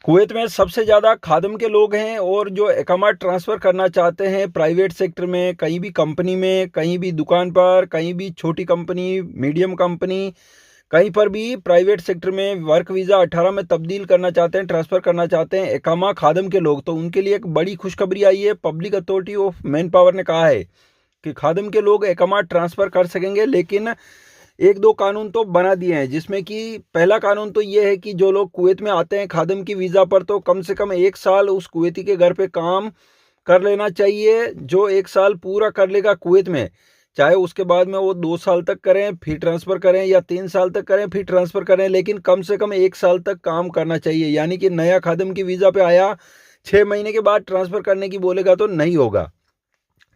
Kuwait में सबसे ज़्यादा खादिम के लोग हैं और जो इकामा ट्रांसफ़र करना चाहते हैं प्राइवेट सेक्टर में, कहीं भी कंपनी में, कहीं भी दुकान पर, कहीं भी छोटी कंपनी, मीडियम कंपनी, कहीं पर भी प्राइवेट सेक्टर में वर्क वीज़ा 18 में तब्दील करना चाहते हैं, ट्रांसफ़र करना चाहते हैं इकामा खादिम के लोग, तो उनके लिए एक बड़ी खुशखबरी आई है। Public authority of man power ने कहा है कि खादिम के लोग इकामा ट्रांसफ़र कर सकेंगे, लेकिन एक दो कानून तो बना दिए हैं, जिसमें कि पहला कानून तो ये है कि जो लोग कुवैत में आते हैं खादिम की वीज़ा पर, तो कम से कम 1 साल उस कुवैती के घर पे काम कर लेना चाहिए। जो 1 साल पूरा कर लेगा कुवैत में, चाहे उसके बाद में वो 2 साल तक करें फिर ट्रांसफ़र करें, या 3 साल तक करें फिर ट्रांसफ़र करें, लेकिन कम से कम 1 साल तक काम करना चाहिए। यानी कि नया खादिम की वीज़ा पे आया, 6 महीने के बाद ट्रांसफ़र करने की बोलेगा तो नहीं होगा।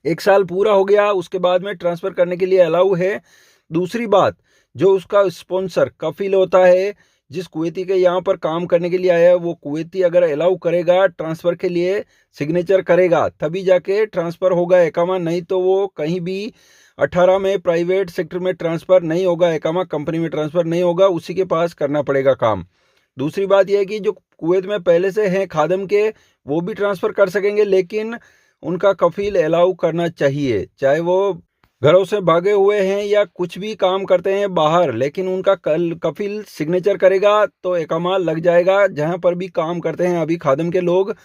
1 साल पूरा हो गया, उसके बाद में ट्रांसफ़र करने के लिए अलाउ है। दूसरी बात, जो उसका स्पॉन्सर कफ़ील होता है, जिस कुवैती के यहाँ पर काम करने के लिए आया है, वो कुवैती अगर अलाउ करेगा ट्रांसफ़र के लिए, सिग्नेचर करेगा, तभी जाके ट्रांसफ़र होगा इकामा, नहीं तो वो कहीं भी 18 में प्राइवेट सेक्टर में ट्रांसफ़र नहीं होगा इकामा, कंपनी में ट्रांसफ़र नहीं होगा, उसी के पास करना पड़ेगा काम। दूसरी बात यह है कि जो कुवैत में पहले से हैं खादिम के, वो भी ट्रांसफ़र कर सकेंगे, लेकिन उनका कफ़ील अलाउ करना चाहिए। चाहे वो घरों से भागे हुए हैं या कुछ भी काम करते हैं बाहर, लेकिन उनका कफ़ील सिग्नेचर करेगा तो इकामा लग जाएगा, जहाँ पर भी काम करते हैं अभी खादिम के लोग।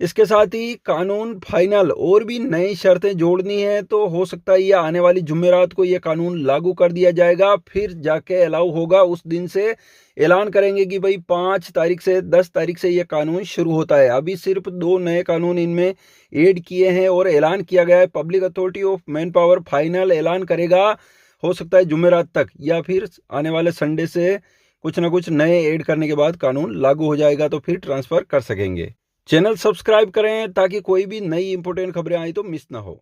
इसके साथ ही कानून फाइनल और भी नई शर्तें जोड़नी है, तो हो सकता है ये आने वाली जुमेरात को ये कानून लागू कर दिया जाएगा, फिर जाके अलाउ होगा। उस दिन से ऐलान करेंगे कि भाई 5 तारीख से 10 तारीख से ये कानून शुरू होता है। अभी सिर्फ 2 नए कानून इनमें ऐड किए हैं और ऐलान किया गया है। Public authority of man power final ऐलान करेगा, हो सकता है जुमेरात तक या फिर आने वाले संडे से कुछ ना कुछ नए ऐड करने के बाद कानून लागू हो जाएगा, तो फिर ट्रांसफ़र कर सकेंगे। चैनल सब्सक्राइब करें ताकि कोई भी नई इंपॉर्टेंट खबरें आई तो मिस ना हो।